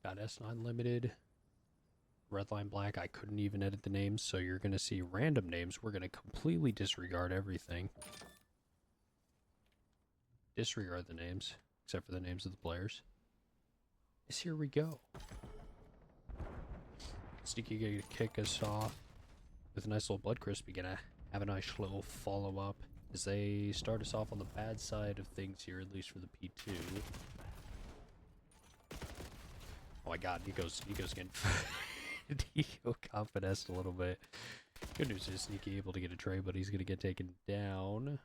Got S9 Limited. Redline Black, I couldn't even edit the names, so you're going to see random names. We're going to completely disregard everything. Disregard the names, except for the names of the players. Yes, here we go. Sneaky gonna kick us off with a nice little Blood Crispy. Gonna have a nice little follow-up as they start us off on the bad side of things here, at least for the P2. Oh my god, Nico's getting... Nico confident a little bit. Good news is Sneaky able to get a trade, but he's gonna get taken down.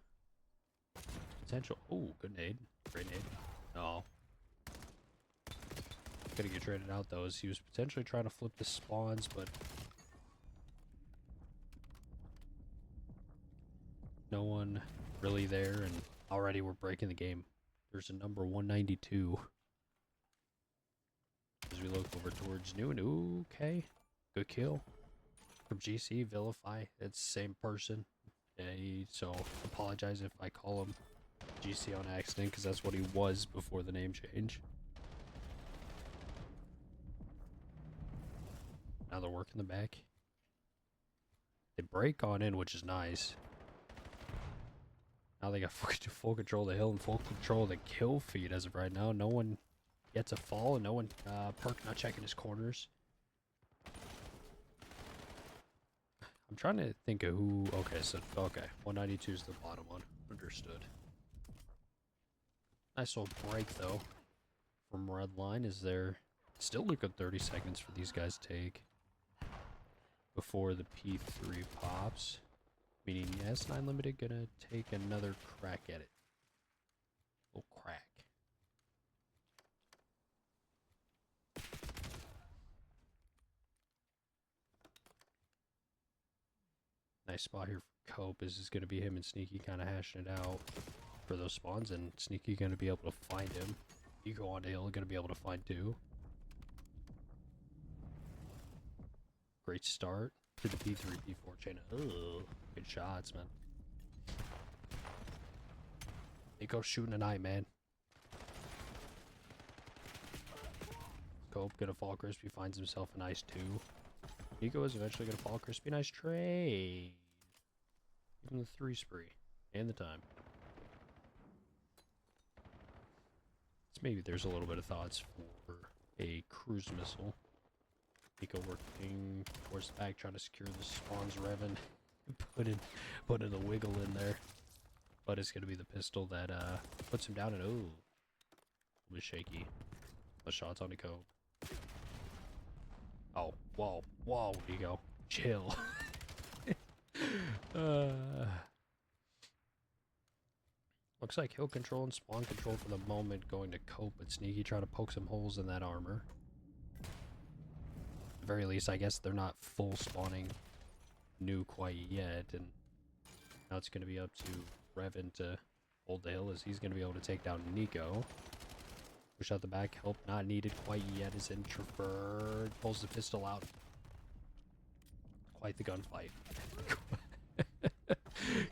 Potential. Oh, good nade. Great nade. Oh. Gonna get traded out though, as he was potentially trying to flip the spawns, but no one really there, and already we're breaking the game. There's a number 192. As we look over towards New and okay. Good kill. From GC, Vilify. It's the same person. So apologize if I call him GC on accident, because that's what he was before the name change. Now they're working the back. They break on in, which is nice. Now they got full control of the hill and full control of the kill feed as of right now. No one gets a fall, and no one, Perk not checking his corners. I'm trying to think of who, okay, 192 is the bottom one. Understood. Nice little break, though, from Redline. Is there still a good 30 seconds for these guys to take before the P3 pops? Meaning, yes, 9 Limited gonna take another crack at it. Little crack. Nice spot here for Cope. This is gonna be him and Sneaky kind of hashing it out for those spawns, and Sneaky gonna be able to find him. You go on to hill, gonna be able to find two. Great start to the P3, P4 chain. Oh, good shots, man. Nico's shooting an eye, man. Cope gonna fall crispy, finds himself a nice two. Nico is eventually gonna fall crispy, nice trade. Even the 3 spree and the time. So maybe there's a little bit of thoughts for a cruise missile. Nico working towards the back, trying to secure the spawns, Revan. Put in a wiggle in there. But it's gonna be the pistol that puts him down, and oh, a bit shaky. The shots on Nico. Oh, whoa, Nico, chill. Looks like hill control and spawn control for the moment going to Cope, but Sneaky trying to poke some holes in that armor. At the very least, I guess they're not full spawning new quite yet, and now it's going to be up to Revan to hold the hill, as he's going to be able to take down Nico. Push out the back, help not needed quite yet as Introvert pulls the pistol out. Quite the gunfight.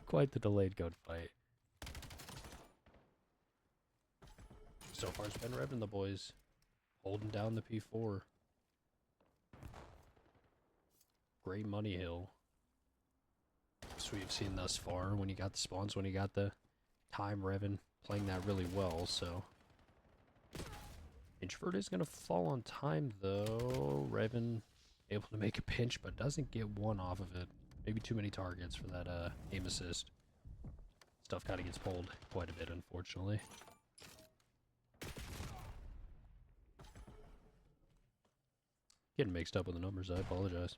Quite the delayed gunfight. So far it's been Revan, the boys holding down the P4. Great money hill. So we've seen thus far when you got the spawns, when you got the time. Revan playing that really well, so. Introvert is going to fall on time, though. Revan able to make a pinch, but doesn't get one off of it. Maybe too many targets for that aim assist. Stuff kind of gets pulled quite a bit, unfortunately. Getting mixed up with the numbers, I apologize.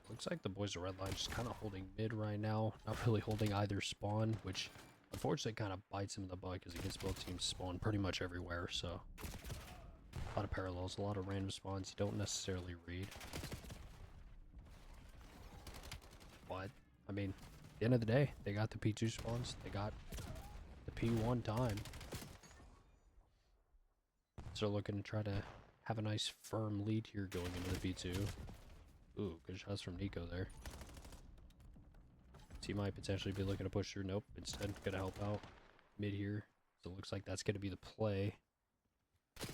Looks like the boys of Redline just kind of holding mid right now. Not really holding either spawn, which unfortunately kind of bites him in the butt because he gets both teams spawn pretty much everywhere. So a lot of parallels, a lot of random spawns you don't necessarily read. But, I mean, at the end of the day, they got the P2 spawns. They got the P1 time. So looking to try to have a nice firm lead here going into the P2. Ooh, good shots from Nico there. He might potentially be looking to push through. Nope, instead gonna help out mid here. So it looks like that's gonna be the play.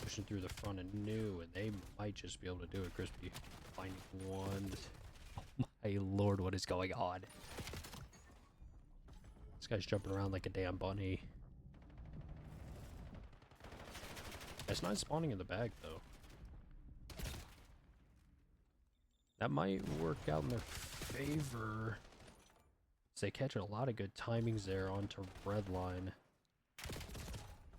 Pushing through the front of new, and they might just be able to do it. Crispy finding one. Oh my lord, what is going on? This guy's jumping around like a damn bunny. It's not spawning in the bag though. That might work out in their favor. They catch a lot of good timings there onto Redline.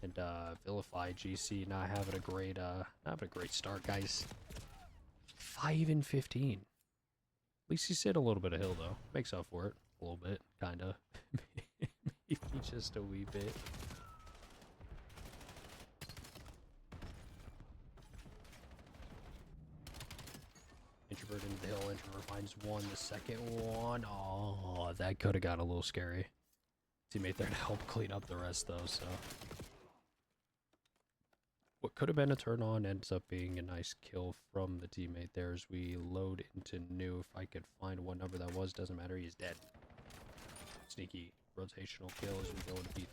And vilify GC not having a great start, guys. 5 and 15. At least he hit a little bit of hill though. Makes up for it. A little bit, kinda. Maybe just a wee bit. Introvert into the hill. Introvert finds one. The second one. Oh, that could have got a little scary. Teammate there to help clean up the rest though, so. What could have been a turn on ends up being a nice kill from the teammate there as we load into new. If I could find what number that was, doesn't matter, he's dead. Sneaky rotational kill as we go into P3.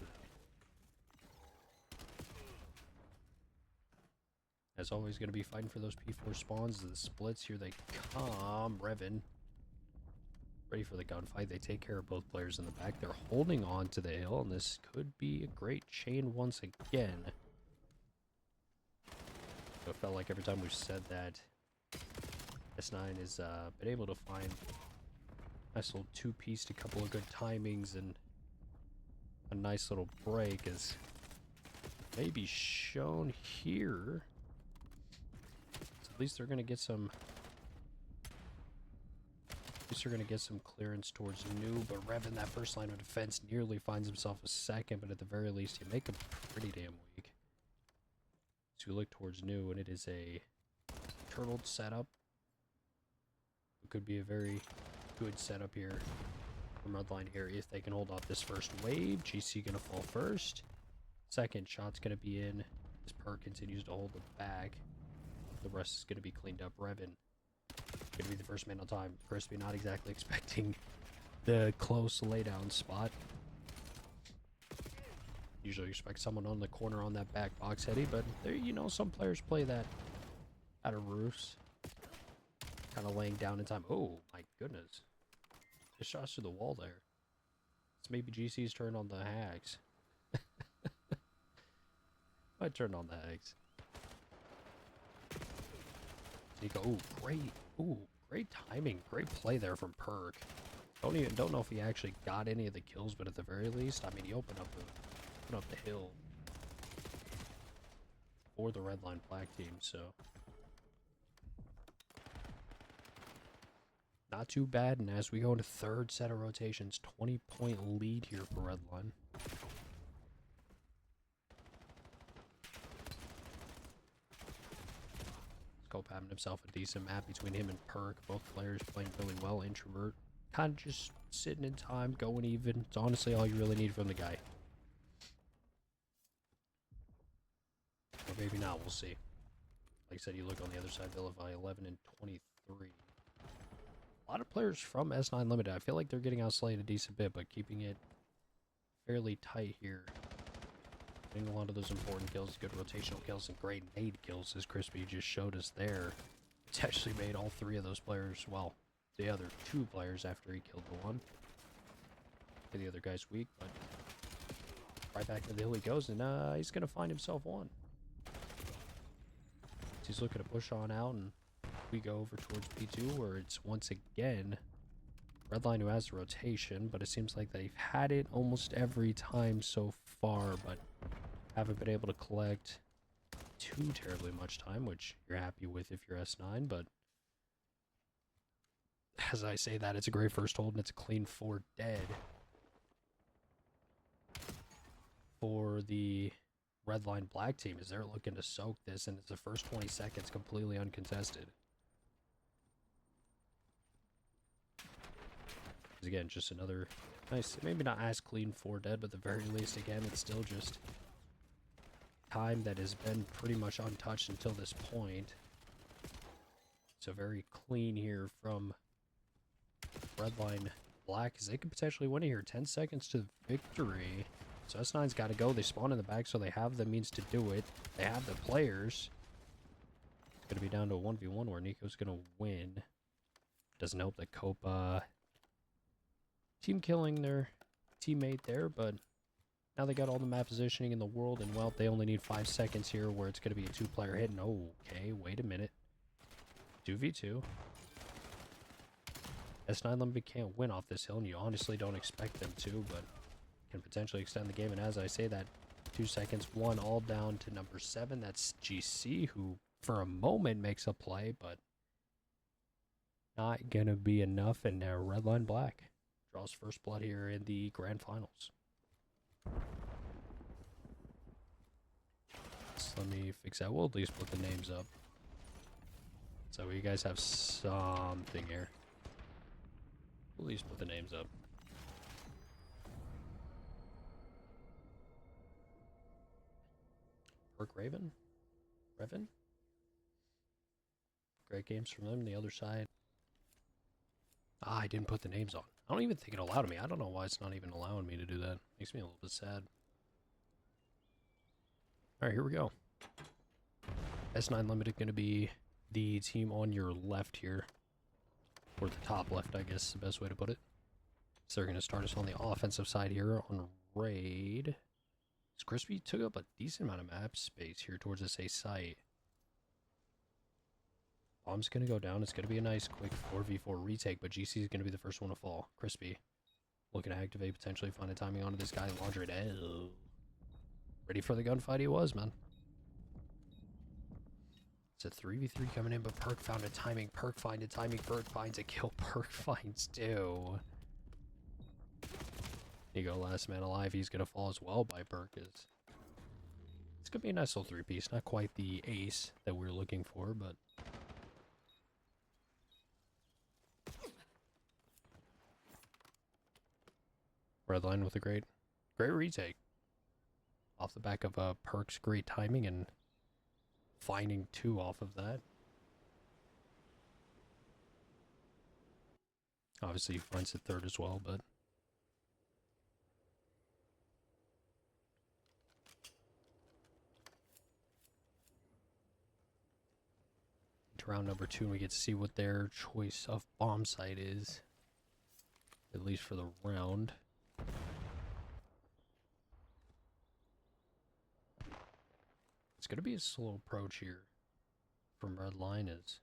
As always, going to be fighting for those P4 spawns. The splits, here they come. Revan. Ready for the gunfight. They take care of both players in the back. They're holding on to the hill, and this could be a great chain once again. So it felt like every time we've said that, S9 has been able to find a nice little two-piece, a couple of good timings, and a nice little break is maybe shown here. So at least they're going to get some... At least they're going to get some clearance towards new, but Revan, that first line of defense, nearly finds himself a second, but at the very least, you make him pretty damn weak. So we look towards new, and it is a turtled setup. It could be a very good setup here from Redline here if they can hold off this first wave. GC gonna fall first. Second shot's gonna be in. This perk continues to hold the back. The rest is gonna be cleaned up. Revan gonna be the first man on time. Crispy not exactly expecting the close laydown spot. Usually expect someone on the corner on that back box heady, but there, you know, some players play that out of roofs. Kind of laying down in time. Oh my goodness. Just shots through the wall there. It's maybe GC's turn on the hags. Might turn on the hags. Nico, ooh, great. Ooh, great timing. Great play there from Perk. Don't know if he actually got any of the kills, but at the very least, I mean, he opened up the hill for the Redline Black team, so not too bad. And as we go into third set of rotations, 20-point lead here for Redline. Scope having himself a decent map between him and Perk. Both players playing really well. Introvert kind of just sitting in time, going even. It's honestly all you really need from the guy. Or maybe not, we'll see. Like I said, you look on the other side, Vilify 11 and 23. A lot of players from S9 Limited. I feel like they're getting outslayed a decent bit, but keeping it fairly tight here. Getting a lot of those important kills, good rotational kills, and great nade kills, as Crispy just showed us there. It's actually made all three of those players, well, the other two players after he killed the one. The other guy's weak, but right back to the hill he goes, and he's going to find himself one. He's looking to push on out, and we go over towards P2, where it's once again Redline who has the rotation, but it seems like they've had it almost every time so far, but haven't been able to collect too terribly much time, which you're happy with if you're S9, but as I say that, it's a great first hold, and it's a clean 4 dead for the Redline Black team as they're looking to soak this, and it's the first 20 seconds completely uncontested. Again, just another nice, maybe not as clean 4 dead, but at the very least, again, it's still just time that has been pretty much untouched until this point. So very clean here from Redline Black, because they could potentially win it here. 10 seconds to victory. So S9's got to go. They spawn in the back, so they have the means to do it. They have the players. It's going to be down to a 1v1 where Nico's going to win. Doesn't help that Copa team killing their teammate there, but now they got all the map positioning in the world, and well, they only need 5 seconds here where it's going to be a 2-player hit. And okay, wait a minute. 2v2. S9 Limited can't win off this hill, and you honestly don't expect them to, but can potentially extend the game. And as I say that, 2 seconds, 1 all down to number 7. That's GC, who for a moment makes a play, but not gonna be enough. And now Redline Black draws first blood here in the grand finals. So let me fix that. We'll at least put the names up, so you guys have something here. We'll at least put the names up. Perk Raven? Revan? Great games from them. The other side. I didn't put the names on. I don't even think it allowed me. I don't know why it's not even allowing me to do that. Makes me a little bit sad. Alright, here we go. S9 Limited going to be the team on your left here. Or the top left, I guess is the best way to put it. So they're going to start us on the offensive side here on raid. Crispy took up a decent amount of map space here towards this A site. Bomb's going to go down. It's going to be a nice quick 4v4 retake, but GC is going to be the first one to fall. Crispy looking to activate, potentially find a timing onto this guy. Laundry. Oh. Ready for the gunfight he was, man. It's a 3v3 coming in, but Perk found a timing. Perk find a timing. Perk finds a kill. Perk finds two. You go, last man alive. He's going to fall as well by Perk. It's going to be a nice little 3-piece. Not quite the ace that we're looking for, but... Redline with a great retake. Off the back of Perk's great timing and finding 2 off of that. Obviously he finds the 3rd as well, but... to round number 2, and we get to see what their choice of bomb site is. At least for the round. It's going to be a slow approach here from Redline. It's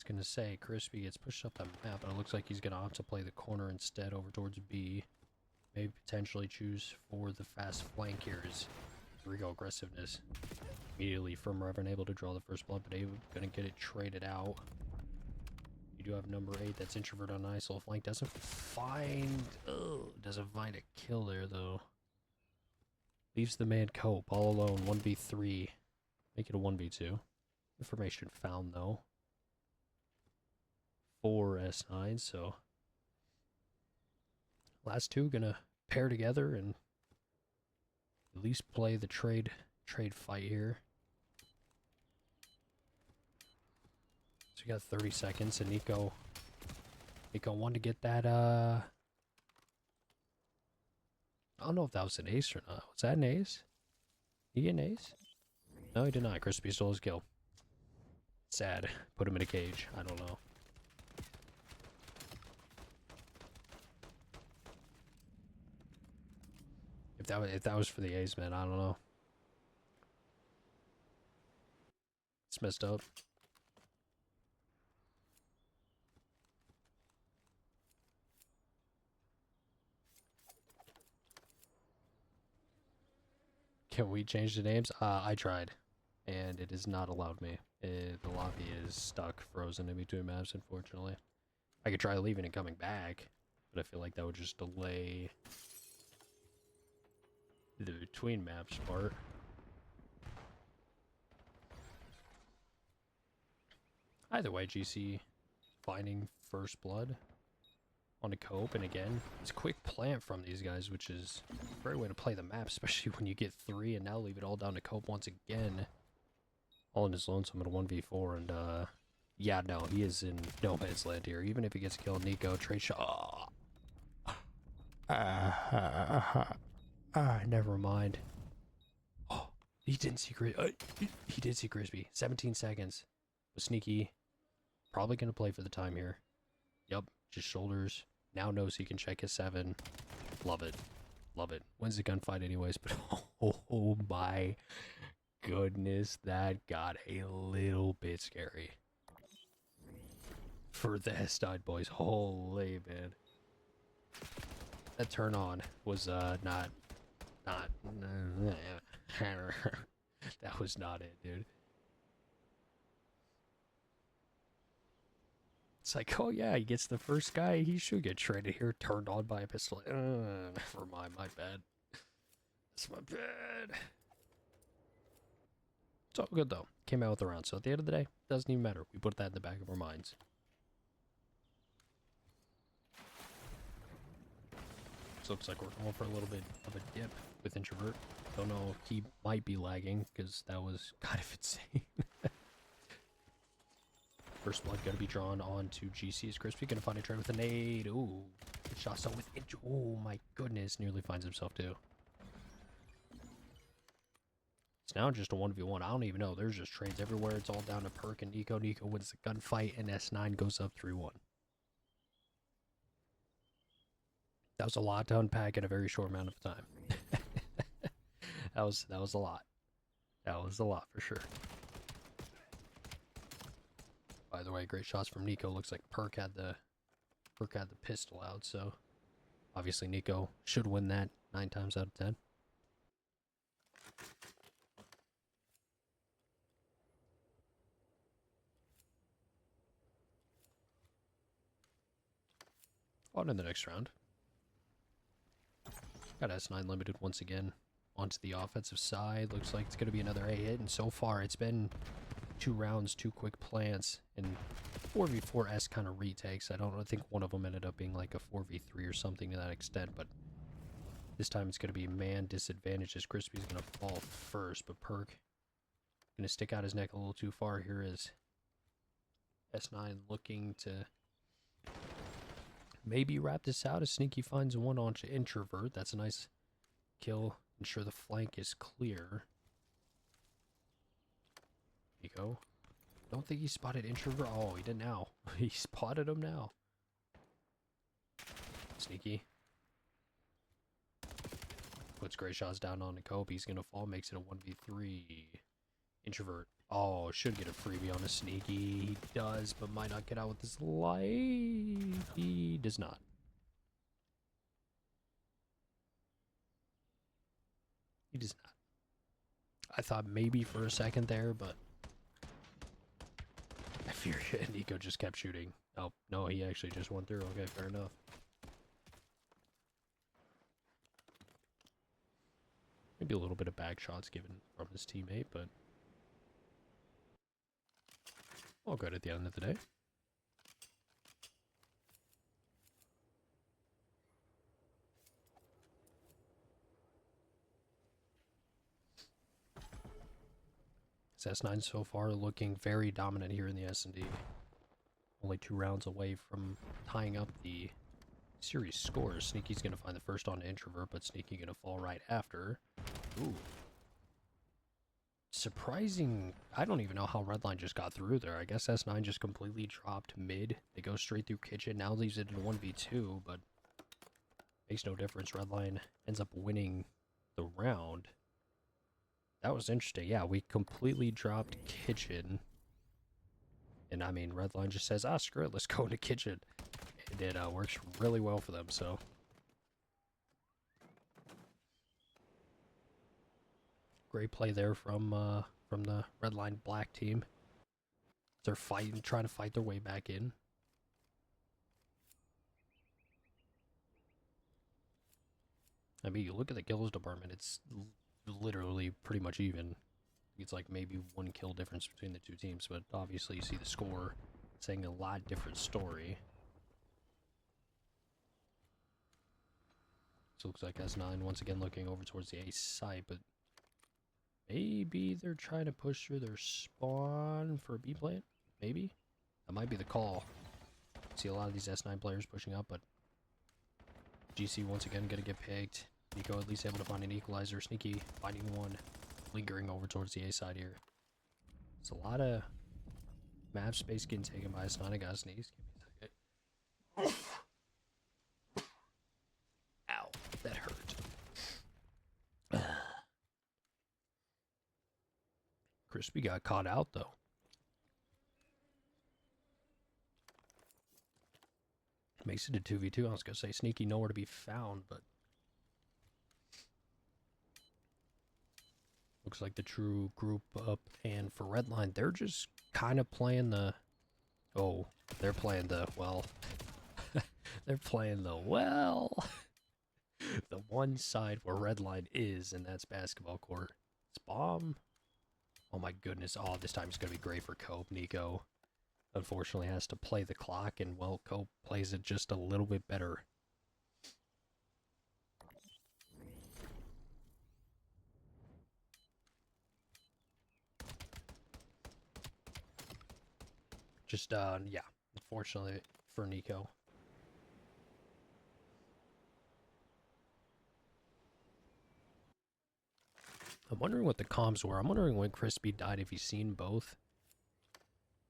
going to say Crispy gets pushed up the map, and it looks like he's going to opt to play the corner instead over towards B. Maybe potentially choose for the fast flank here. Here we go, aggressiveness. Immediately from Revan, able to draw the first blood, but able going to get it traded out. You do have number 8, that's introvert on nice little flank. Doesn't find a kill there though. Leaves the man Cope all alone, 1v3. Make it a 1v2. Information found though. 4 S9, so last 2 gonna pair together and at least play the trade fight here. So we got 30 seconds, and Nico wanted to get that, I don't know if that was an ace or not. Was that an ace? Did he get an ace? No, he did not. Crispy stole his kill. Sad. Put him in a cage. I don't know. If that was for the ace, man, I don't know. It's messed up. Can we change the names? I tried, and it has not allowed me. The lobby is stuck, frozen in between maps, unfortunately. I could try leaving and coming back, but I feel like that would just delay the between maps part. Either way, GC finding first blood on a Cope, and again, it's a quick plant from these guys, which is a great way to play the map, especially when you get 3 and now leave it all down to Cope once again. All in his lonesome at a 1v4, and Yeah, no, he is in no man's land here. Even if he gets killed, Nico, trade shot. Never mind. Oh, he didn't see he did see Crispy. 17 seconds. Was sneaky. Probably going to play for the time here. Yep, just shoulders. Now knows he can check his 7. Love it. Love it. Wins the gunfight anyways, but oh my goodness, that got a little bit scary. For the S9 boys. Holy man. That turn on was not that was not it, dude. It's like, oh yeah, he gets the first guy, he should get traded here, turned on by a pistol. Never mind, my bad. That's my bad. It's all good though. Came out with a round, so at the end of the day, doesn't even matter. We put that in the back of our minds. So looks like we're going for a little bit of a dip with Introvert. Don't know, he might be lagging because that was kind of insane. First blood gonna be drawn onto GC. Is Crispy gonna find a trade with a nade? Ooh, good shot. So with oh my goodness, nearly finds himself too. It's now just a 1v1. I don't even know. There's just trades everywhere. It's all down to Perk and Nico. Nico wins the gunfight, and S9 goes up 3-1. That was a lot to unpack in a very short amount of time. that was a lot. That was a lot for sure. By the way, great shots from Nico. Looks like Perk had the pistol out, so obviously Nico should win that 9 times out of 10. On in the next round. Got S9 limited once again onto the offensive side. Looks like it's going to be another A hit, and so far it's been 2 rounds, 2 quick plants, and 4v4S kind of retakes. I don't think one of them ended up being like a 4v3 or something to that extent, but this time it's going to be man disadvantage as Crispy's going to fall first, but Perk going to stick out his neck a little too far. Here is S9 looking to maybe wrap this out as Sneaky finds one onto Introvert. That's a nice kill. Ensure the flank is clear. Nico. Don't think he spotted Introvert. Oh, he did now. He spotted him now. Sneaky. Puts great shots down on Nicope. He's going to fall. Makes it a 1v3. Introvert. Oh, should get a freebie on a Sneaky. He does, but might not get out with his life. He does not. He does not. I thought maybe for a second there, but I fear Nico just kept shooting. Oh, no, he actually just went through. Okay, fair enough. Maybe a little bit of back shots given from his teammate, but all good at the end of the day. S9 so far looking very dominant here in the S&D. Only 2 rounds away from tying up the series scores. Sneaky's going to find the first on Introvert, but Sneaky going to fall right after. Ooh. Surprising. I don't even know how Redline just got through there. I guess S9 just completely dropped mid. They go straight through Kitchen. Now leaves it in a 1v2, but makes no difference. Redline ends up winning the round. That was interesting. Yeah, we completely dropped Kitchen. And I mean, Redline just says, ah, screw it, let's go into Kitchen. And it works really well for them, so. Great play there from the Redline Black team. They're fighting, trying to fight their way back in. I mean, you look at the kills department, it's literally pretty much even. It's like maybe 1 kill difference between the 2 teams, but obviously you see the score saying a lot different story. So it looks like S9 once again looking over towards the A site, but maybe they're trying to push through their spawn for a B plant? Maybe? That might be the call. See a lot of these S9 players pushing up, but GC once again gonna get picked. Nico at least able to find an equalizer. Sneaky finding one, lingering over towards the A side here. There's a lot of map space getting taken by S9. I gotta sneeze. Give me a second. Ow, that hurt. Crispy got caught out though. Makes it a 2v2. I was gonna say Sneaky nowhere to be found, but looks like the true group up. And for Redline, they're just kind of playing the... Oh, they're playing the... Well... they're playing the... Well... the one side where Redline is, and that's basketball court. It's bomb. Oh my goodness. Oh, this time it's going to be great for Cope. Nico, unfortunately, has to play the clock, and, well, Cope plays it just a little bit better. Just, yeah, unfortunately for Nico. I'm wondering what the comms were. I'm wondering when Crispy died, if he's seen both.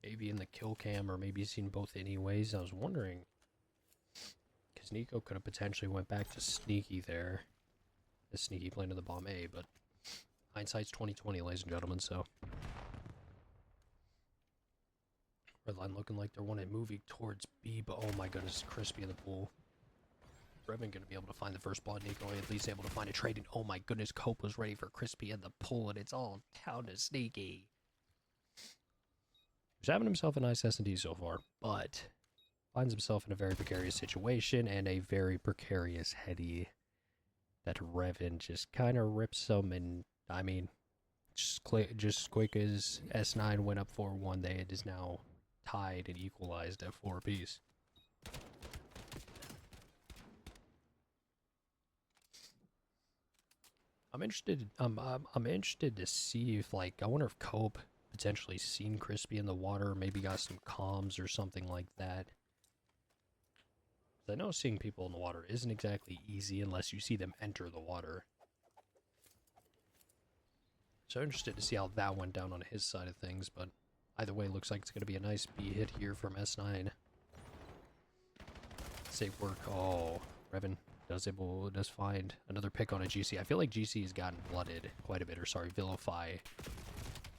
Maybe in the kill cam, or maybe he's seen both anyways. I was wondering, because Nico could have potentially went back to Sneaky there. The Sneaky playing to the bomb A, but hindsight's 20/20, ladies and gentlemen, so... Redline looking like they're wanting moving towards B, but oh my goodness, Crispy in the pool. Revan gonna be able to find the first blood. Nico at least able to find a trade, and oh my goodness, Cope was ready for Crispy in the pool, and it's all down to Sneaky. He's having himself a nice S&D so far, but finds himself in a very precarious situation, and a very precarious heady that Revan just kind of rips him, and I mean, just quick as S9 went up 4-1, it is now tied and equalized at 4 apiece. I'm interested. I'm interested to see if, like, I wonder if Cope potentially seen Crispy in the water, maybe got some comms or something like that. I know seeing people in the water isn't exactly easy unless you see them enter the water. So I'm interested to see how that went down on his side of things, but either way, looks like it's going to be a nice B hit here from S9. Safe work. Oh, Revan does find another pick on a GC. I feel like GC has gotten blooded quite a bit, or sorry, Vilify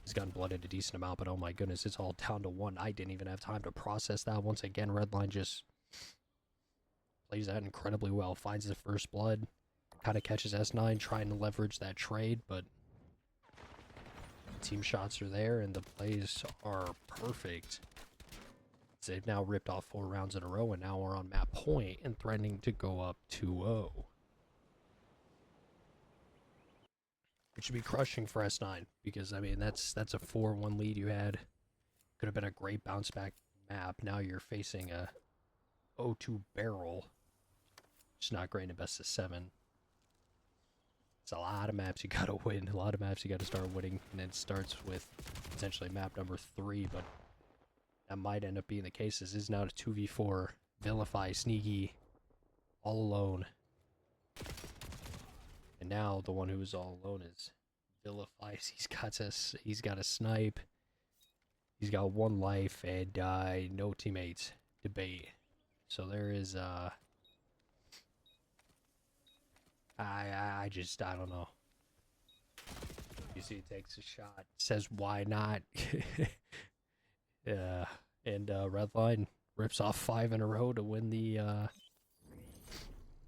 has gotten blooded a decent amount, but oh my goodness, it's all down to one. I didn't even have time to process that. Once again, Redline just plays that incredibly well. Finds the first blood, kind of catches S9, trying to leverage that trade, but team shots are there, and the plays are perfect. They've now ripped off 4 rounds in a row, and now we're on map point and threatening to go up 2-0. It should be crushing for S9, because, I mean, that's a 4-1 lead you had. Could have been a great bounce back map. Now you're facing a 0-2 barrel. It's not great in a best of 7. It's a lot of maps you gotta win. A lot of maps you gotta start winning, and it starts with potentially map number 3, but that might end up being the case. This is now a 2v4. Vilify, Sneaky, all alone. And now the one who is all alone is Vilify. He's got a snipe. He's got 1 life and no teammates to bait. So there is I don't know. You see, he takes a shot, says why not? Yeah, and Redline rips off 5 in a row to win the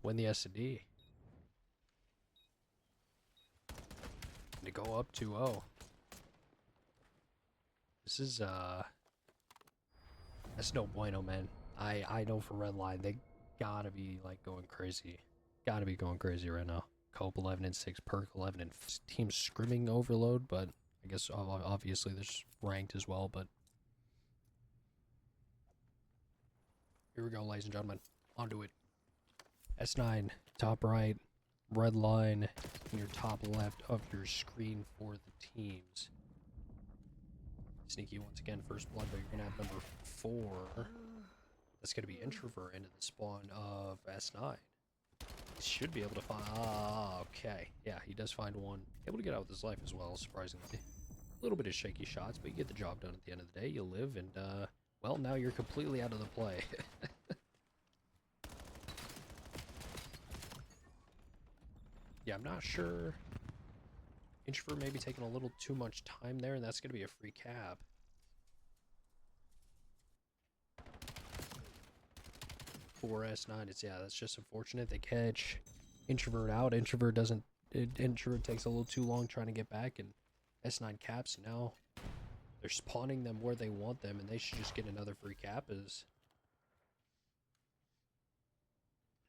S&D. And to go up 2-0. This is that's no bueno, man. I know for Redline, they gotta be like going crazy. Gotta be going crazy right now. Cope 11-6, Perk 11, and team scrimming overload, but I guess obviously there's ranked as well, but here we go, ladies and gentlemen. Onto it. S9, top right, Redline in your top left of your screen for the teams. Sneaky once again, first blood, but you're gonna have number 4. That's gonna be Introvert into the spawn of S9. He should be able to find. Ah, okay. Yeah, he does find one. Able to get out with his life as well, surprisingly. A little bit of shaky shots, but you get the job done at the end of the day. You live, and well, now you're completely out of the play. Yeah, I'm not sure. Introvert may be taking a little too much time there, and that's going to be a free cap. For S9, yeah, that's just unfortunate. They catch Introvert out. Introvert takes a little too long trying to get back, and S9 caps. Now they're spawning them where they want them, and they should just get another free cap.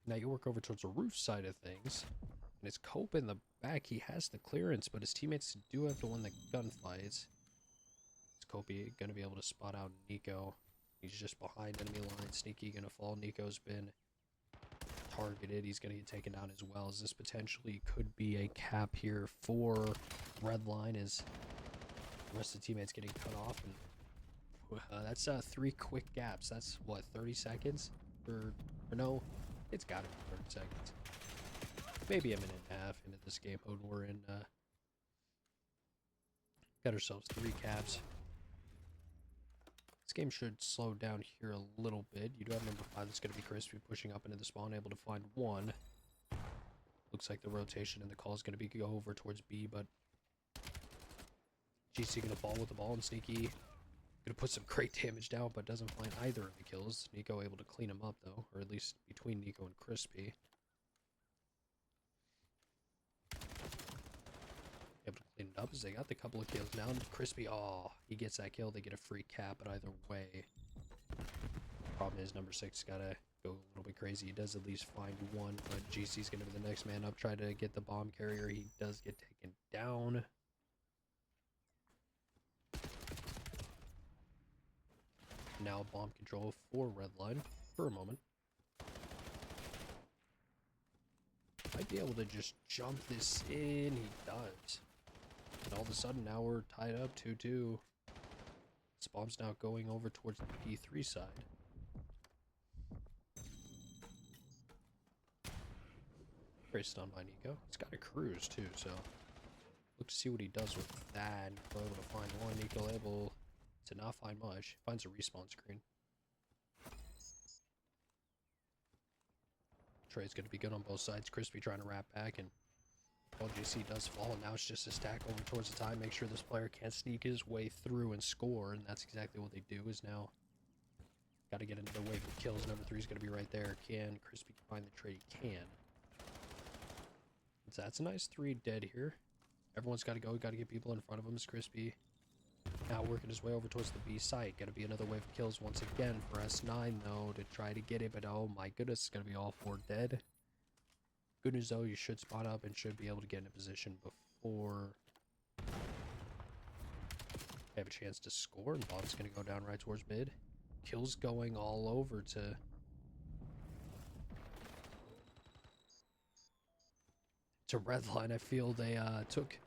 Now you work over towards the roof side of things. And it's Cope in the back. He has the clearance, but his teammates do have to win the gunfights. Is Cope going to be able to spot out Nico? He's just behind enemy line. Sneaky going to fall. Nico's been targeted. He's going to get taken down as well. As this potentially could be a cap here for Redline, as the rest of the teammates getting cut off. And that's 3 quick gaps. That's what, 30 seconds? Or no, it's got to be 30 seconds. Maybe a minute and a half into this game mode we're in. Got ourselves 3 caps. This game should slow down here a little bit. You do have number 5 that's going to be Crispy pushing up into the spawn, able to find 1. Looks like the rotation and the call is going to be go over towards B, but GC going to fall with the ball, and Sneaky going to put some great damage down, but doesn't find either of the kills. Nico able to clean him up, though, or at least between Nico and Crispy. Able to clean it up as they got the couple of kills. Now Crispy, oh, he gets that kill. They get a free cap, but either way. Problem is number 6 gotta go a little bit crazy. He does at least find 1, but GC's gonna be the next man up. Try to get the bomb carrier. He does get taken down. Now bomb control for Redline for a moment. Might be able to just jump this in. He does. And all of a sudden, now we're tied up 2-2. This bomb's now going over towards the P3 side. Very stunned by Nico. He's got a cruise too, so look to see what he does with that. Nico able to find 1. Nico able to not find much. Finds a respawn screen. Trade's going to be good on both sides. Crispy trying to wrap back, and LJC does fall, and now it's just a stack over towards the time. Make sure this player can't sneak his way through and score, and that's exactly what they do. Is now got to get another wave of kills. Number 3 is going to be right there. Can Crispy find the trade? He can. So that's a nice 3 dead here. Everyone's got to go. Got to get people in front of him. Is Crispy now working his way over towards the B site. Got to be another wave of kills once again for S9, though, to try to get it. But oh my goodness, it's going to be all 4 dead. Good news, though, you should spot up and should be able to get in a position before they have a chance to score. And bomb's going to go down right towards mid. Kills going all over to Redline. I feel they took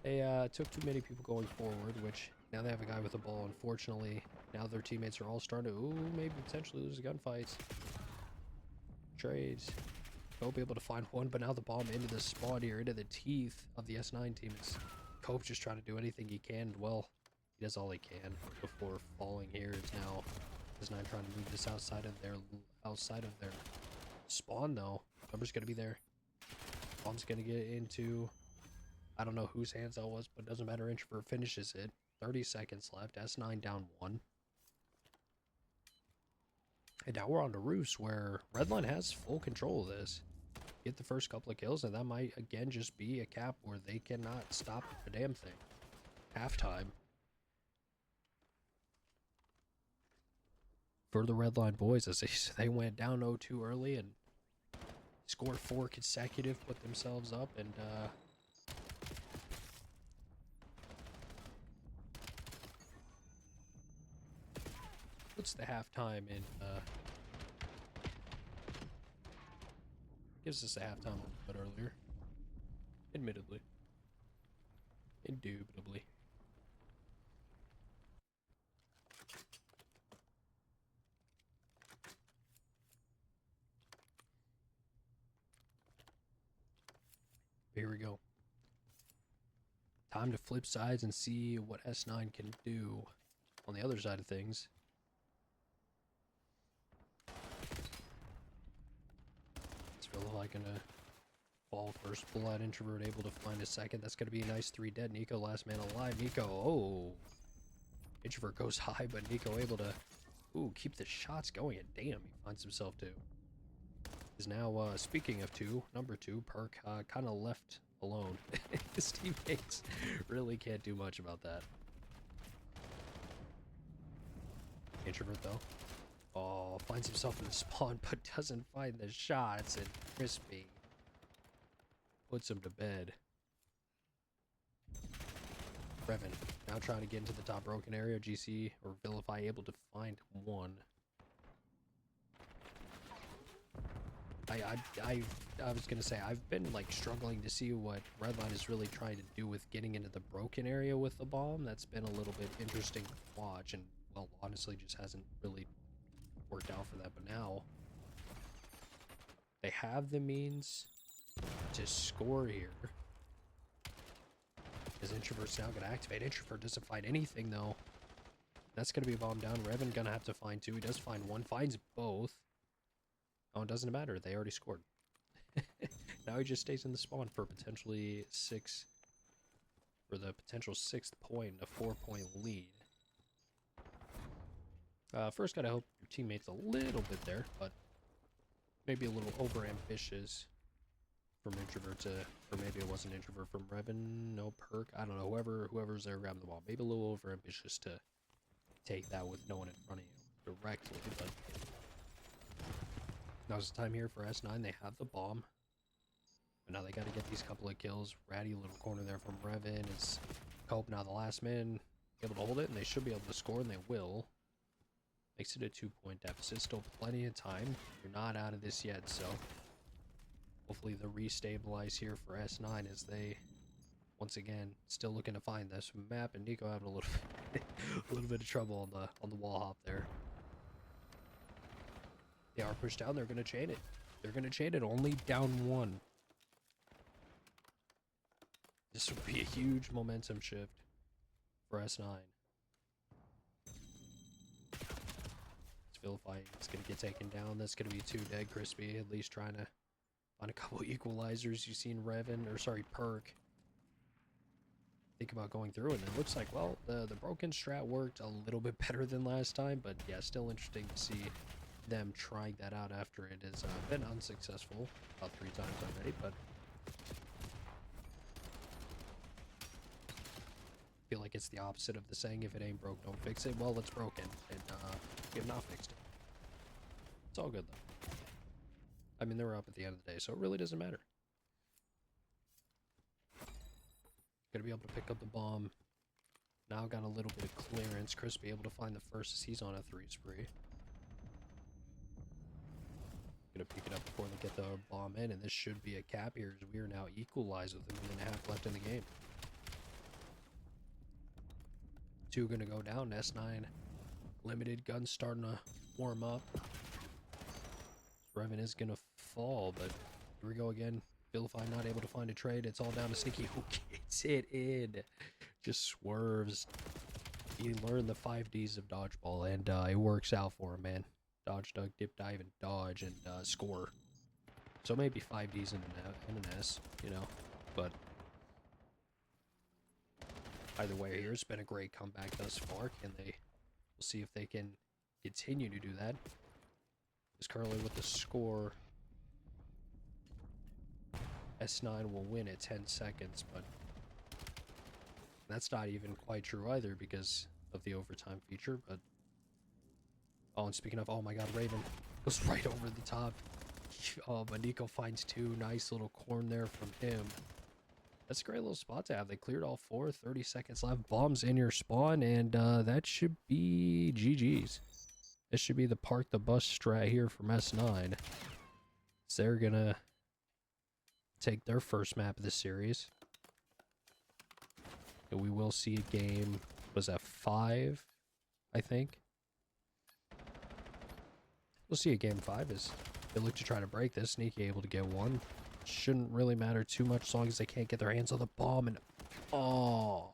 too many people going forward, which now they have a guy with the ball. Unfortunately, now their teammates are all starting to maybe potentially lose the gunfights. Trades. Cope able to find 1, but now the bomb into the spawn here, into the teeth of the S9 team. Is Cope just trying to do anything he can? Well, he does all he can before falling here. It's now S9 trying to move this outside of their spawn, though. Number's gonna be there. Bomb's gonna get into, I don't know whose hands that was, but it doesn't matter. Introvert finishes it. 30 seconds left. S9 down 1. And now we're on to Roos, where Redline has full control of this. Get the first couple of kills, and that might again just be a cap where they cannot stop a damn thing. Halftime for the Redline boys, as they went down 0-2 early and scored 4 consecutive, put themselves up, and puts the halftime in, gives us a halftime a little bit earlier. Admittedly. Indubitably. Time to flip sides and see what S9 can do on the other side of things. It's Vilify gonna fall first blood. Introvert able to find a second. That's gonna be a nice 3 dead. Nico last man alive. Nico, oh. Introvert goes high, but Nico able to, ooh, keep the shots going. And damn, he finds himself 2. Is now, speaking of 2, number 2, Perk, kind of left alone. His teammates really can't do much about that. Introvert, though. Oh, finds himself in the spawn, but doesn't find the shots, and Crispy puts him to bed. Revan, now trying to get into the top broken area. GC, or Vilify, able to find 1. I was gonna say, I've been like struggling to see what Redline is really trying to do with getting into the broken area with the bomb. That's been a little bit interesting to watch, and well, honestly, just hasn't really worked out for that. But now they have the means to score here. Is Introvert's now gonna activate? Introvert doesn't find anything though. That's gonna be a bomb down. Revan gonna have to find 2. He does find 1, finds both. Oh, it doesn't matter. They already scored. Now he just stays in the spawn for potentially 6, for the potential 6th point, a 4-point lead. First, gotta help your teammates a little bit there, but maybe a little over-ambitious from Introvert to, or maybe it wasn't Introvert from Revan, no Perk. I don't know, whoever's there grabbing the ball. Maybe a little over-ambitious to take that with no one in front of you directly, but now's the time here for S9. They have the bomb. But now they got to get these couple of kills. Ratty little corner there from Revan. Is Cope now the last man able to hold it, and they should be able to score, and they will. Makes it a 2-point deficit. Still plenty of time. You're not out of this yet, so hopefully they'll restabilize here for S9 as they, once again, still looking to find this map, and Nico having a little a little bit of trouble on the wall hop there. They are pushed down. They're going to chain it. They're going to chain it. Only down 1. This would be a huge momentum shift for S9. It's Vilify. It's going to get taken down. That's going to be 2 dead. Crispy at least trying to find a couple equalizers. You've seen Revan, or sorry, Perk, think about going through it. And it looks like, well, the broken strat worked a little bit better than last time. But yeah, still interesting to see them trying that out after it has been unsuccessful about 3 times already, but I feel like it's the opposite of the saying, if it ain't broke, don't fix it. Well, it's broken, and we have not fixed it. It's all good, though. I mean, they were up at the end of the day, so it really doesn't matter. Gonna be able to pick up the bomb. Now got a little bit of clearance. Crispy able to find the first as he's on a 3 spree. Gonna pick it up before they get the bomb in, and this should be a cap here as we are now equalized with a minute and a half left in the game. 2 gonna go down. S9 limited guns starting to warm up. Revan is gonna fall, but here we go again. Vilify not able to find a trade. It's all down to Sneaky, who gets it in. Just swerves. He learned the 5Ds of dodgeball, and it works out for him, man. Dodge, duck, dip, dive, and dodge, and score. So maybe 5Ds and an S, you know. But either way here, it's been a great comeback thus far. We'll see if they can continue to do that. Because currently with the score, S9 will win at 10 seconds, but that's not even quite true either because of the overtime feature. But oh, and speaking of, oh my god, Raven goes right over the top. Oh, but Nico finds 2. Nice little corn there from him. That's a great little spot to have. They cleared all 4. 30 seconds left. Bombs in your spawn, and that should be GG's. This should be the park the bus strat here from S9. So they're gonna take their first map of the series. And we will see a game, was that 5, I think? We'll see a game 5 as they look to try to break this. Sneaky able to get 1. Shouldn't really matter too much as long as they can't get their hands on the bomb. And Oh,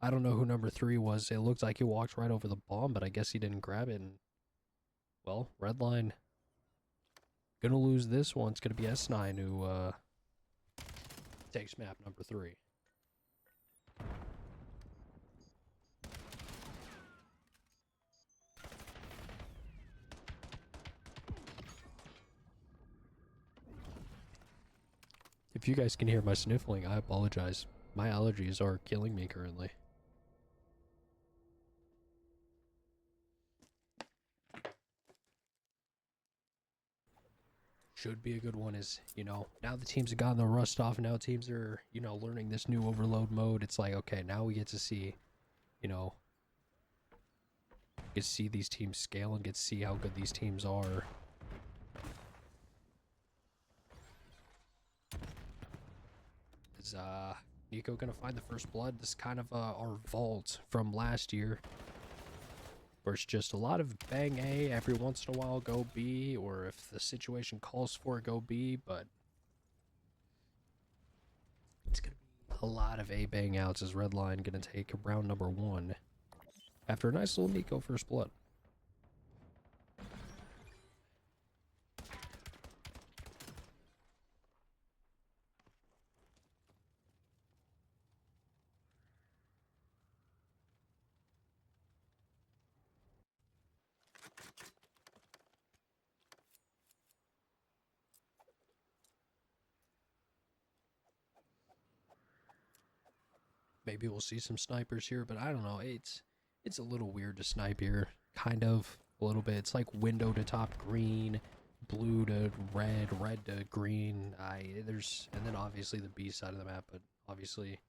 I don't know who number 3 was. It looked like he walked right over the bomb, but I guess he didn't grab it. And, well, Redline gonna lose this one. It's gonna be S9 who takes map number 3. If you guys can hear my sniffling, I apologize. My allergies are killing me currently. Should be a good one is, you know, now the teams have gotten the rust off, and now teams are, you know, learning this new overload mode. It's like, okay, now we get to see, you know, get to see these teams scale and get to see how good these teams are. Is Nico gonna find the first blood? This is kind of our vault from last year, where it's just a lot of bang A, every once in a while go B, or if the situation calls for it, go B, but it's gonna be a lot of A bang outs as Redline gonna take round number 1 after a nice little Nico first blood. Maybe we'll see some snipers here, but I don't know. It's a little weird to snipe here, kind of a little bit. It's like window to top green, blue to red, red to green. And then obviously the B side of the map, but obviously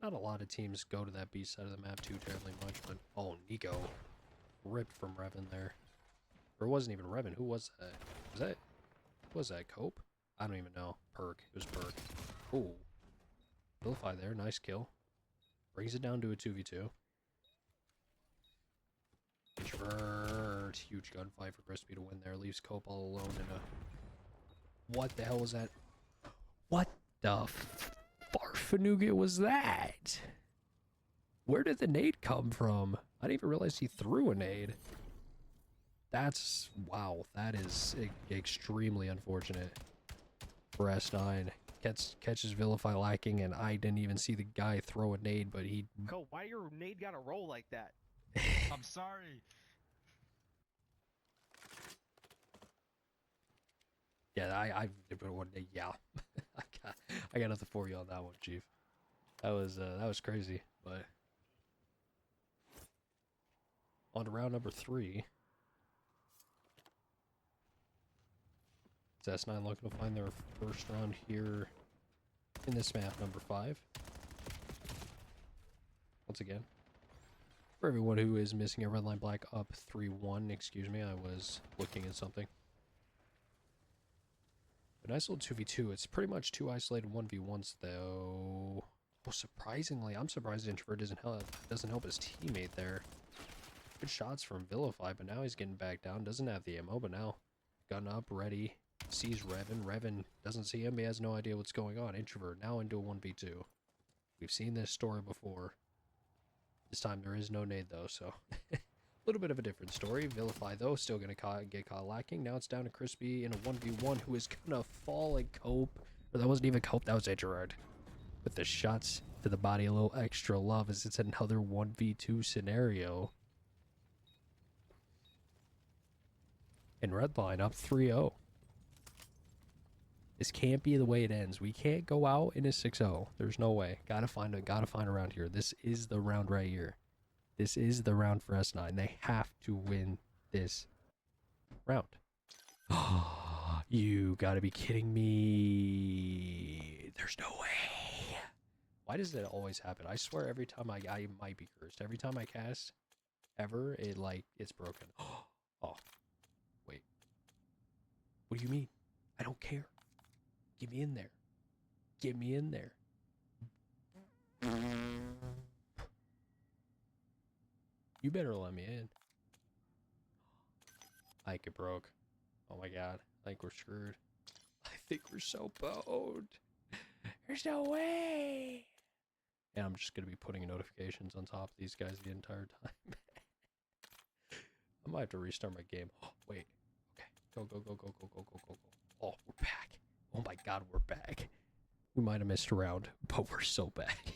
not a lot of teams go to that B side of the map too terribly much. But oh, Nico ripped from Revan there, or it wasn't even Revan. Who was that? Was that Cope? I don't even know. Perk. It was Perk. Ooh, Vilify there. Nice kill. Brings it down to a 2v2. Introvert. Huge gunfight for Crispy to win there. Leaves Cope all alone in a... What the hell was that? What the farfanougat was that? Where did the nade come from? I didn't even realize he threw a nade. That's... Wow. That is extremely unfortunate for S9. Catches Vilify lacking, and I didn't even see the guy throw a nade, but he... Go, why your nade gotta roll like that? I'm sorry. Yeah, I yeah. I got nothing for you on that one, Chief. That was crazy, but... On to round number 3. It's S9 looking to find their first round here in this map, number 5. Once again. For everyone who is missing a Redline Black up 3-1, excuse me, I was looking at something. A nice little 2v2. It's pretty much 2 isolated 1v1s, though. Oh, surprisingly, I'm surprised Introvert doesn't help his teammate there. Good shots from Vilify, but now he's getting back down. Doesn't have the ammo, but now gun up, ready. Sees Revan. Revan doesn't see him. He has no idea what's going on. Introvert now into a 1v2. We've seen this story before. This time there is no nade, though, so... a little bit of a different story. Vilify, though, still going to get caught lacking. Now it's down to Crispy in a 1v1 who is going to fall and Cope. Or that wasn't even Cope, that was Gerard. With the shots to the body, a little extra love as it's another 1v2 scenario. And Redline up 3-0. This can't be the way it ends. We can't go out in a 6-0. There's no way. Gotta find a round here. This is the round right here. This is the round for S9. They have to win this round. Oh, you gotta be kidding me. There's no way. Why does that always happen? I swear every time I might be cursed. Every time I cast, ever, it's broken. Oh, wait. What do you mean? I don't care. Get me in there. Get me in there. You better let me in. I think it broke. Oh my god. I think we're screwed. I think we're so boned. There's no way. And I'm just going to be putting notifications on top of these guys the entire time. I might have to restart my game. Oh, wait. Okay. Go, go, go, go, go, go, go, go, go. Oh, we're back. Oh my god, we're back. We might have missed a round, but we're so back.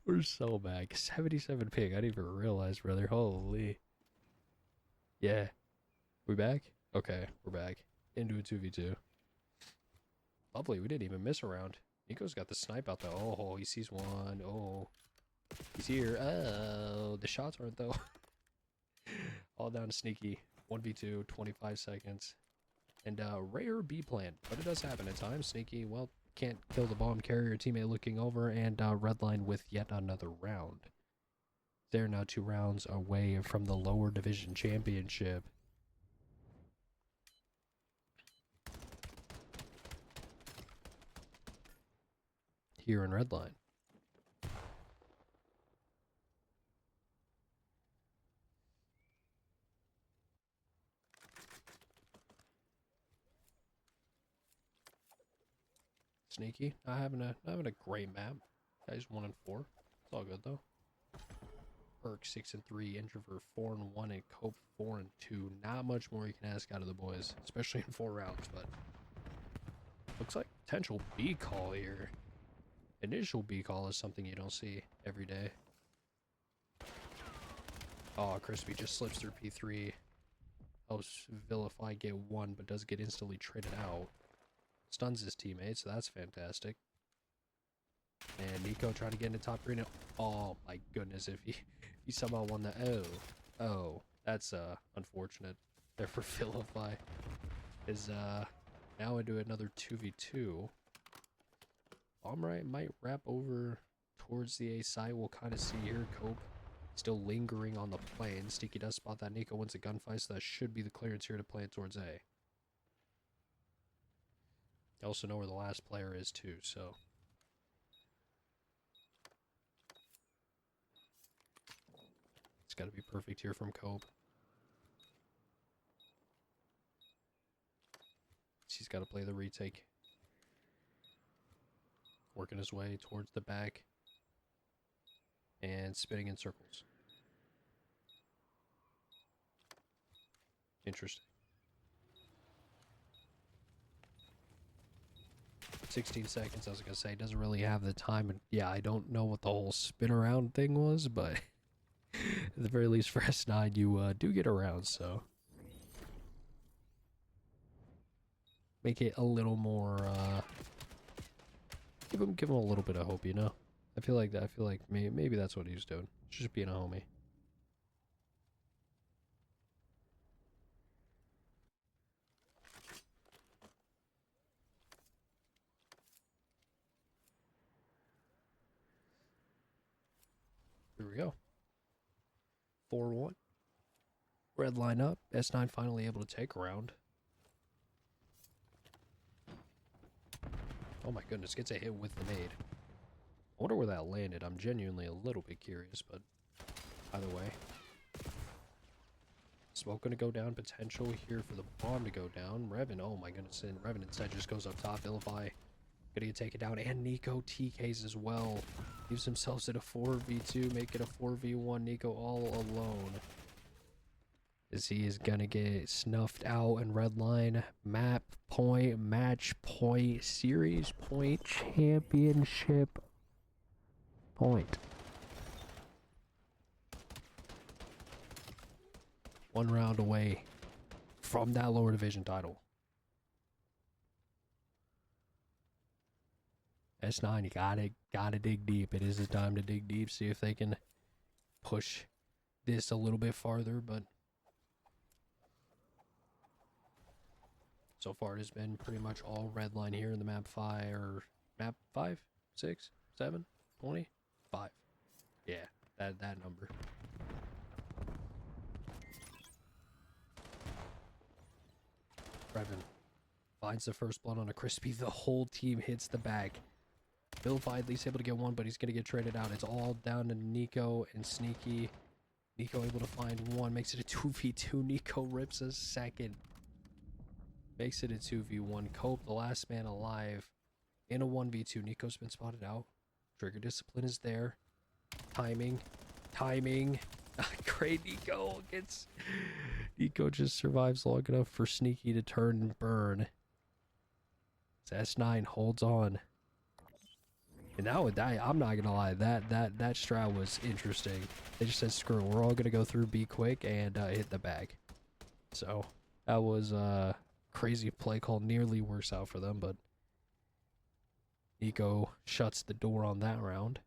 We're so back. 77 ping. I didn't even realize, brother. Holy. Yeah. We back? Okay, we're back. Into a 2v2. Lovely. We didn't even miss a round. Nico's got the snipe out though. Oh, he sees one. Oh. He's here. Oh, the shots aren't though. All down to Sneaky. 1v2, 25 seconds. And rare B plan, but it does happen at times. Sneaky, well, can't kill the bomb carrier teammate looking over, and Redline with yet another round. They're now 2 rounds away from the lower division championship. Here in Redline. Sneaky, not having a great map. Guys 1 and 4. It's all good though. Perk 6 and 3, Introvert 4 and 1, and Cope 4 and 2. Not much more you can ask out of the boys, especially in 4 rounds, but looks like potential B call here. Initial B call is something you don't see every day. Oh, Crispy just slips through P3. Helps Vilify get 1, but does get instantly traded out. Stuns his teammate, so that's fantastic. And Nico trying to get into top green. Oh my goodness, if he somehow won the oh, that's unfortunate there for Vilify. Is now into another 2v2. Bomb might wrap over towards the A side. We'll kind of see here. Cope still lingering on the plane. Sneaky does spot that Nico wins a gunfight, so that should be the clearance here to play it towards A. I also know where the last player is too, so. It's got to be perfect here from Cope. He's got to play the retake. Working his way towards the back. And spinning in circles. Interesting. 16 seconds, I was going to say, doesn't really have the time. And yeah, I don't know what the whole spin around thing was, but at the very least for S9, you do get around, so. Make it a little more, give him a little bit of hope, you know? I feel like maybe that's what he's doing. Just being a homie. Here we go. 4-1. Red line up. S9 finally able to take a round. Oh my goodness, gets a hit with the nade. I wonder where that landed. I'm genuinely a little bit curious, but either way. Smoke gonna go down. Potential here for the bomb to go down. Revan, oh my goodness, and Revan instead just goes up top. Vilify gonna get taken down, and Nico TKs as well. Gives himself at a 4v2, make it a 4v1. Nico all alone. As he is gonna get snuffed out, and Redline map point, match point, series point, championship point. 1 round away from that lower division title. S9, you gotta dig deep. It is the time to dig deep, see if they can push this a little bit farther, but so far it has been pretty much all Redline here in the map 5, or map 5, 6, 7, 20, 5. Yeah, that number. Revan finds the first blood on a Crispy. The whole team hits the back. Vilify at least able to get 1, but he's going to get traded out. It's all down to Nico and Sneaky. Nico able to find 1. Makes it a 2v2. Nico rips a 2nd. Makes it a 2v1. Cope, the last man alive, in a 1v2. Nico's been spotted out. Trigger discipline is there. Timing. Great, Nico gets... Nico just survives long enough for Sneaky to turn and burn. S9 holds on. And now with that, I'm not gonna lie, that strat was interesting. They just said, screw it, we're all gonna go through, be quick, and hit the bag. So, that was a crazy play call. Nearly works out for them, but Nico shuts the door on that round.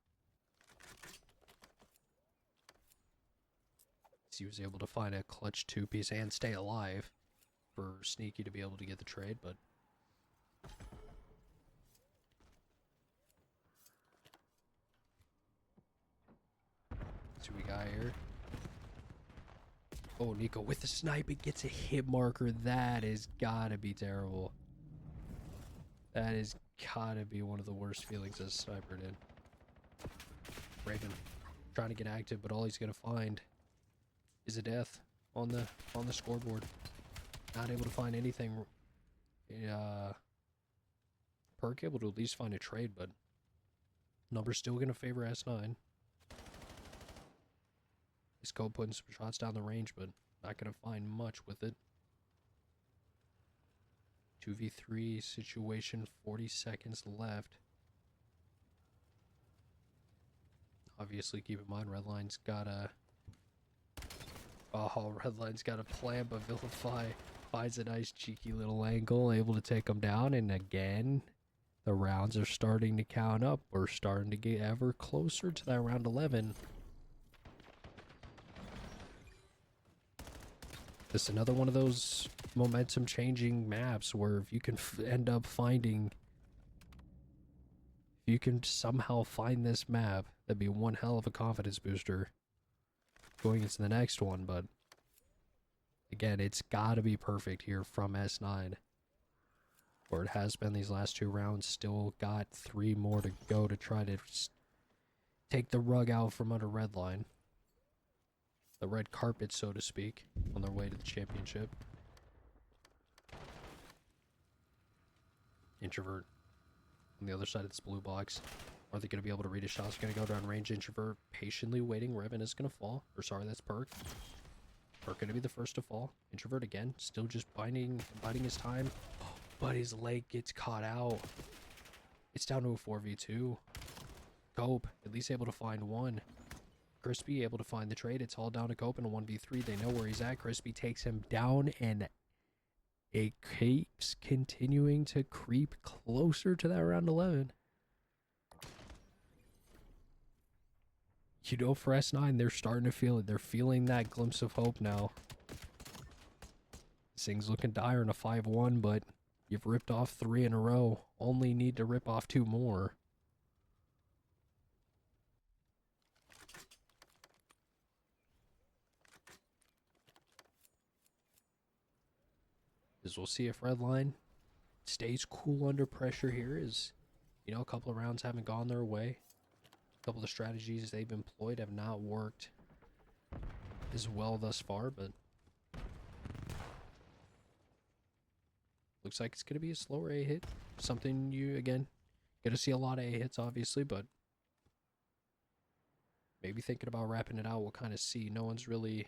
He was able to find a clutch 2-piece and stay alive for Sneaky to be able to get the trade, but see what we got here. Oh, Nico with the snipe, it gets a hit marker. That is gotta be terrible. That is gotta be one of the worst feelings as a sniper did. Raven trying to get active, but all he's gonna find is a death on the scoreboard. Not able to find anything. Perk able to at least find a trade, but number's still gonna favor S9. This Cope putting some shots down the range, but not gonna find much with it. 2v3 situation, 40 seconds left. Obviously, keep in mind, Redline's got a... Oh, Redline's got a plan, but Vilify finds a nice cheeky little angle, able to take him down, and again, the rounds are starting to count up. We're starting to get ever closer to that round 11. This is another one of those momentum-changing maps where if you can end up finding... If you can somehow find this map, that'd be one hell of a confidence booster going into the next one, but again, it's gotta be perfect here from S9. Or it has been these last 2 rounds. Still got 3 more to go to try to take the rug out from under Redline. The red carpet, so to speak, on their way to the championship. Introvert on the other side of this blue box. Are they going to be able to read his shots? Going to go down range. Introvert patiently waiting. Revan is going to fall. Or sorry, that's Perk. Perk going to be the first to fall. Introvert again. Still just biding his time. But his leg gets caught out. It's down to a 4v2. Cope at least able to find one. Crispy able to find the trade. It's all down to Cope in a 1v3. They know where he's at. Crispy takes him down, and it keeps continuing to creep closer to that round 11. You know, for S9, they're starting to feel it. They're feeling that glimpse of hope now. This thing's looking dire in a 5-1, but you've ripped off 3 in a row. Only need to rip off 2 more. As we'll see if Redline stays cool under pressure here, as you know, a couple of rounds haven't gone their way. A couple of the strategies they've employed have not worked as well thus far, but looks like it's going to be a slower A hit. Something you, again, going to see a lot of A hits, obviously, but maybe thinking about wrapping it out, we'll kind of see. No one's really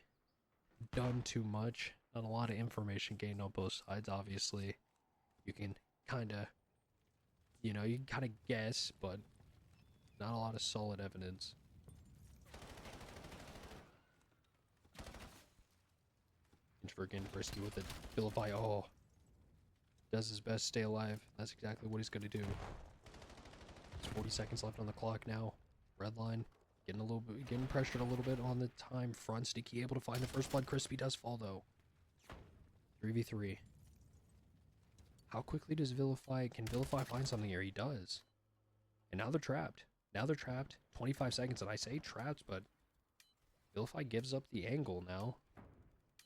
done too much. Not a lot of information gained on both sides, obviously. You can kind of, you know, you can kind of guess, but not a lot of solid evidence. Introvert getting frisky with it. Vilify, oh, does his best to stay alive. That's exactly what he's going to do. There's 40 seconds left on the clock now. Redline getting pressured a little bit on the time front. Sneaky able to find the first blood. Crispy does fall though. 3v3. How quickly does Vilify... Can Vilify find something here? He does. And now they're trapped. 25 seconds, and I say trapped, but Vilify gives up the angle now.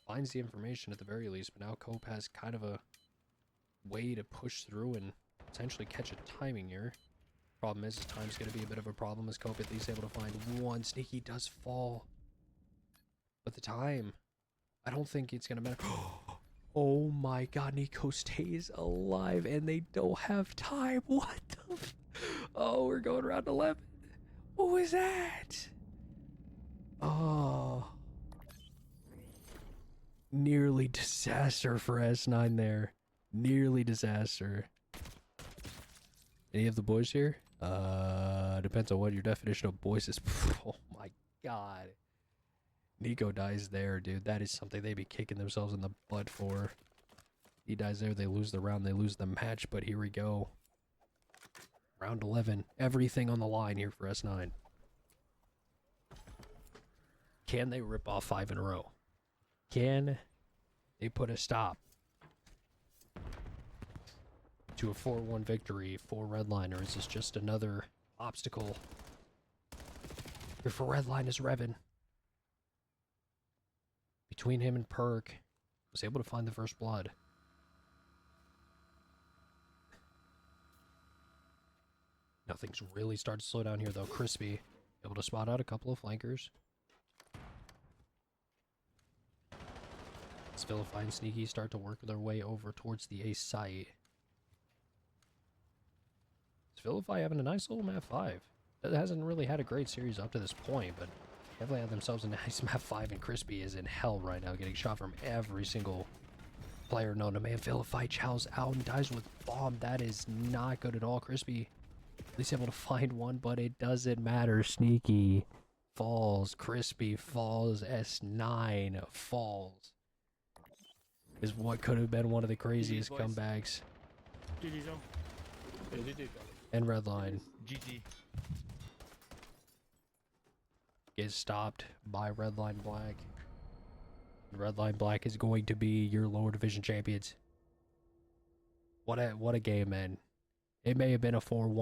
Finds the information at the very least, but now Cope has kind of a way to push through and potentially catch a timing here. Problem is, his time's going to be a bit of a problem as Cope at least able to find one. Sneaky does fall. But the time, I don't think it's going to matter. Oh my god, Nico stays alive and they don't have time. What the... Oh, we're going round 11. What was that? Oh. Nearly disaster for S9 there. Nearly disaster. Any of the boys here? Depends on what your definition of boys is. Oh my god. Nico dies there, dude. That is something they'd be kicking themselves in the butt for. He dies there, they lose the round, they lose the match, but here we go. Round 11. Everything on the line here for S9. Can they rip off 5 in a row? Can they put a stop to a 4-1 victory for Redline, or is this just another obstacle here for Redline is Revan? Between him and Perk, was able to find the first blood. Nothing's really started to slow down here though. Crispy able to spot out a couple of flankers. Spilify and Sneaky start to work their way over towards the A site. Spilify having a nice little map 5. It hasn't really had a great series up to this point, but definitely had themselves a nice map 5, and Crispy is in hell right now, getting shot from every single player known to man. Spilify chows out and dies with bomb. That is not good at all. Crispy at least able to find one, but it doesn't matter. Sneaky falls. Crispy falls. S9 falls. Is what could have been one of the craziest comebacks. And Redline GG. gets stopped by Redline Black. Redline Black is going to be your lower division champions. What a game, man. It may have been a 4-1.